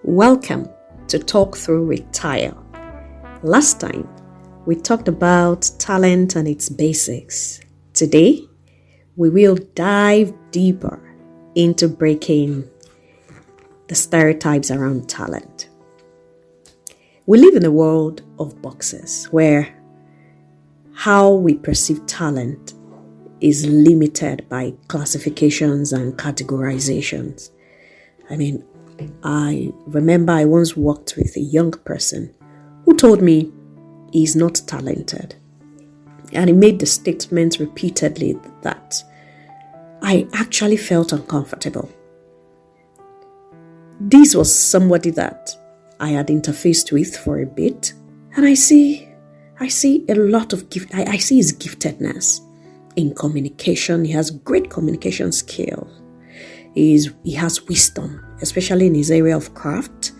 Welcome to Talk Through with Taya. Last time, we talked about talent and its basics. Today, we will dive deeper into breaking the stereotypes around talent. We live in a world of boxes where how we perceive talent is limited by classifications and categorizations. I remember I once worked with a young person who told me he's not talented. And he made the statement repeatedly that I actually felt uncomfortable. This was somebody that I had interfaced with for a bit, and I see a lot of I see his giftedness in communication. He has great communication skills. He has wisdom, especially in his area of craft.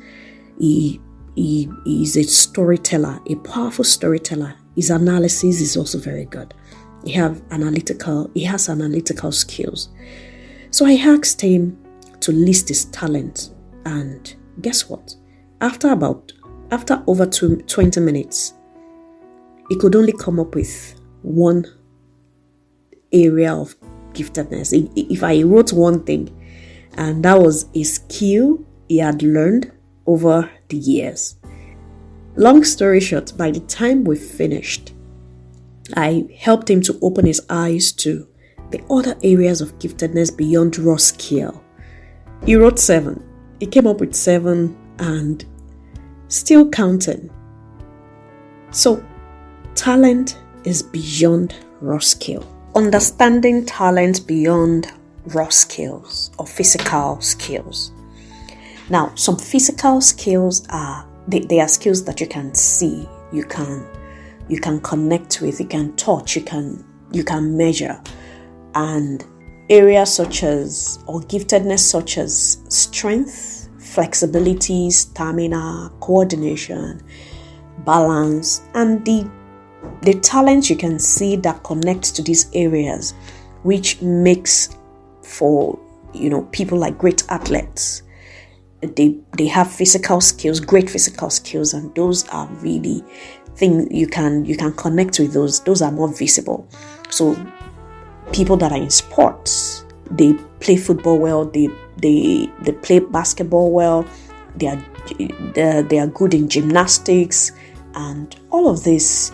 He is a storyteller, a powerful storyteller. His analysis is also very good. He has analytical skills. So I asked him to list his talents, and guess what? After over 20 minutes, he could only come up with one area of giftedness. If I wrote one thing, and that was a skill he had learned over the years. Long story short, by the time we finished, I helped him to open his eyes to the other areas of giftedness beyond raw skill. He wrote 7. He came up with 7 and still counting. So, talent is beyond raw skill. Understanding talent beyond raw skills or physical skills. Now, some physical skills they are skills that you can see, you can connect with, you can touch, you can measure, and areas such as or giftedness such as strength, flexibility, stamina, coordination, balance, and the talents you can see that connect to these areas, which makes for people like great athletes. They have physical skills, great physical skills, and those are really things you can connect with. Those are more visible. So people that are in sports, they play football well, they play basketball well, they are good in gymnastics, and all of this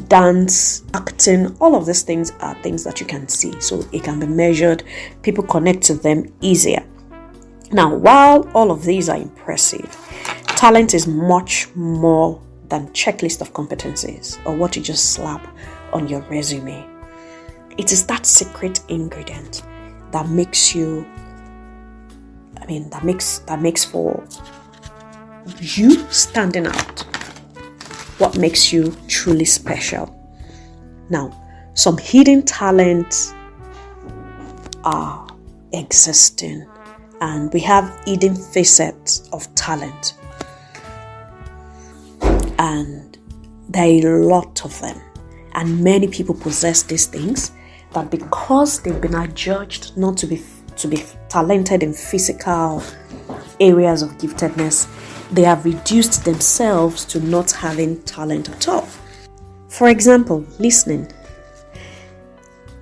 dance, acting, all of these things are things that you can see. So it can be measured. People connect to them easier. Now, while all of these are impressive, talent is much more than checklist of competencies or what you just slap on your resume. It is that secret ingredient that makes you, that makes for you standing out. What makes you truly special. Now, some hidden talents are existing, and we have hidden facets of talent, and there are a lot of them, and many people possess these things, but because they've been adjudged not to be talented in physical areas of giftedness, they have reduced themselves to not having talent at all. For example, listening.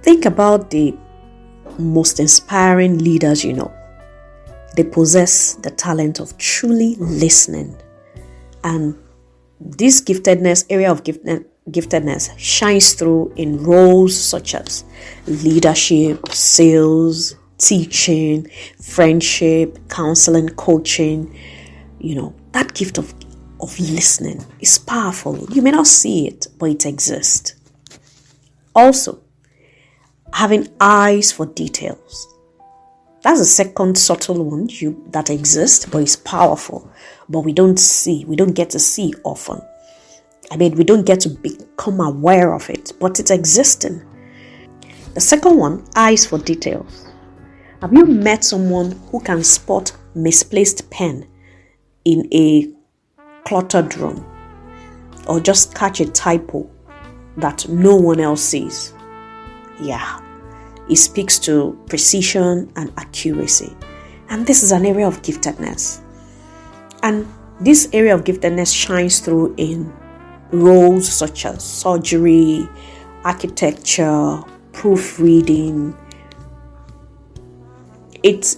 Think about the most inspiring leaders you know. They possess the talent of truly listening. And this area of giftedness shines through in roles such as leadership, sales, teaching, friendship, counseling, coaching. That gift of listening is powerful. You may not see it, but it exists. Also, having eyes for details. That's a second subtle one that exists, but it's powerful. But we don't get to see often. We don't get to become aware of it, but it's existing. The second one, eyes for details. Have you met someone who can spot misplaced pen in a cluttered room, or just catch a typo that no one else sees? Yeah, it speaks to precision and accuracy. And this is an area of giftedness. And this area of giftedness shines through in roles such as surgery, architecture, proofreading. It's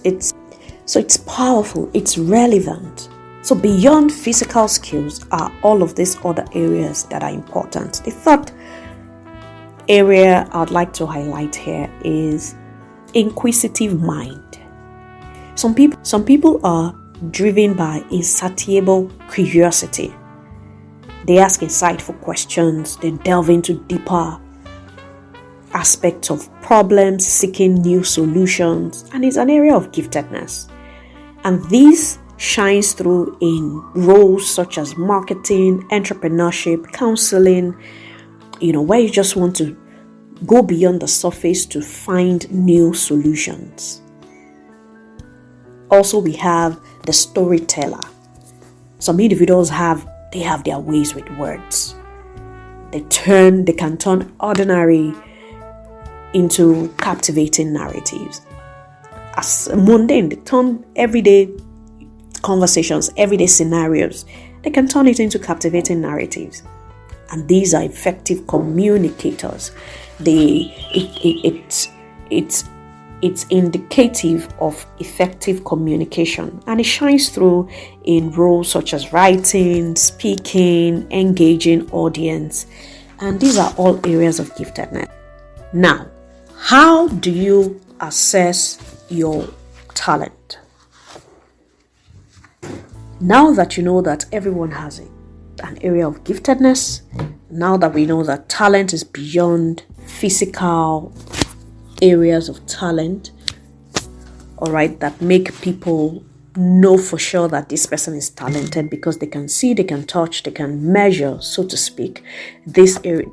powerful, it's relevant. So beyond physical skills are all of these other areas that are important. The third area I'd like to highlight here is inquisitive mind. Some people are driven by insatiable curiosity. They ask insightful questions, they delve into deeper aspects of problems, seeking new solutions, and it's an area of giftedness. And this shines through in roles such as marketing, entrepreneurship, counseling, where you just want to go beyond the surface to find new solutions. Also, we have the storyteller. Some individuals have their ways with words. They can turn ordinary into captivating narratives. As mundane, they turn everyday conversations, everyday scenarios, they can turn it into captivating narratives. And these are effective communicators. It's indicative of effective communication, and it shines through in roles such as writing, speaking, engaging audience, and these are all areas of giftedness. Now, how do you assess your talent? Now that you know that everyone has an area of giftedness, now that we know that talent is beyond physical areas of talent, all right, that make people know for sure that this person is talented because they can see, they can touch, they can measure, so to speak, this area,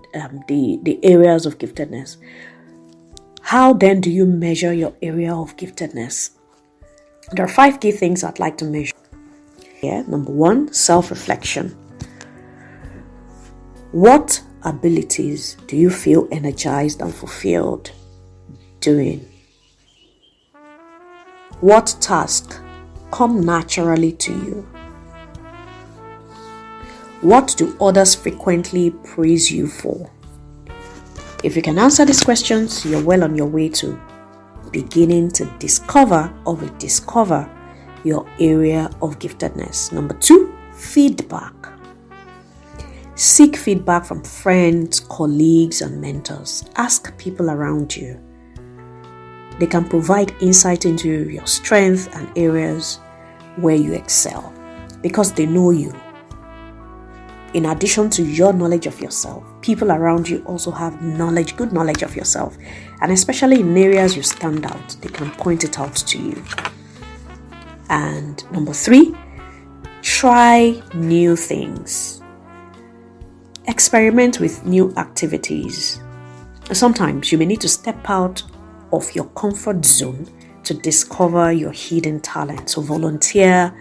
the areas of giftedness. How then do you measure your area of giftedness? There are 5 key things I'd like to measure. Number 1, self-reflection. What abilities do you feel energized and fulfilled doing? What tasks come naturally to you? What do others frequently praise you for? If you can answer these questions, you're well on your way to beginning to discover or rediscover your area of giftedness. Number 2, feedback. Seek feedback from friends, colleagues, and mentors. Ask people around you. They can provide insight into your strengths and areas where you excel because they know you. In addition to your knowledge of yourself, people around you also have good knowledge of yourself, and especially in areas you stand out, they can point it out to you. And number 3, try new things. Experiment with new activities. Sometimes you may need to step out of your comfort zone to discover your hidden talent. So volunteer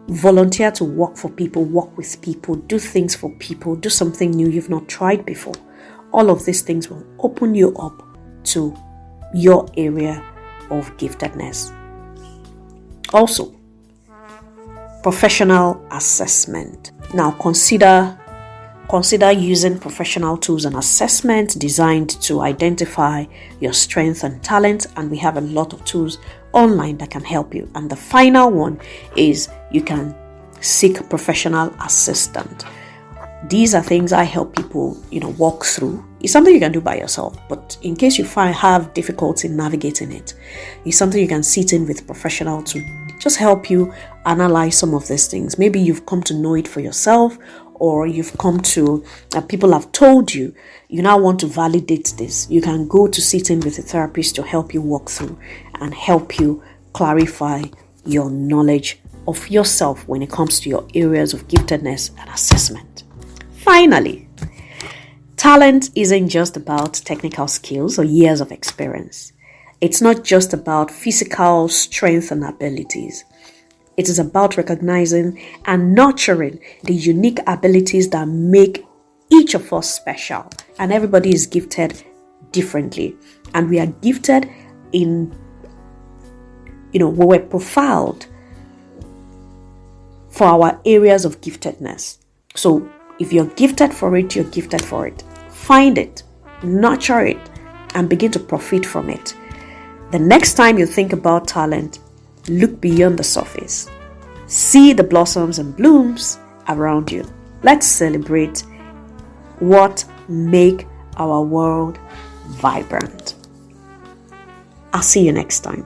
to work for people, work with people, do things for people, do something new you've not tried before. All of these things will open you up to your area of giftedness. Also, professional assessment. Now consider using professional tools and assessment designed to identify your strength and talent, and we have a lot of tools online that can help you. And the final one is you can seek professional assistance. These are things I help people, walk through. It's something you can do by yourself, but in case you have difficulty navigating it, it's something you can sit in with professional to just help you analyze some of these things. Maybe you've come to know it for yourself, or you've come to, people have told you, you now want to validate this. You can go to sit in with a therapist to help you walk through and help you clarify your knowledge of yourself when it comes to your areas of giftedness and assessment. Finally, talent isn't just about technical skills or years of experience. It's not just about physical strength and abilities. It is about recognizing and nurturing the unique abilities that make each of us special. And everybody is gifted differently. And we are gifted in we were profiled for our areas of giftedness. So if you're gifted for it, you're gifted for it. Find it, nurture it, and begin to profit from it. The next time you think about talent, look beyond the surface. See the blossoms and blooms around you. Let's celebrate what make our world vibrant. I'll see you next time.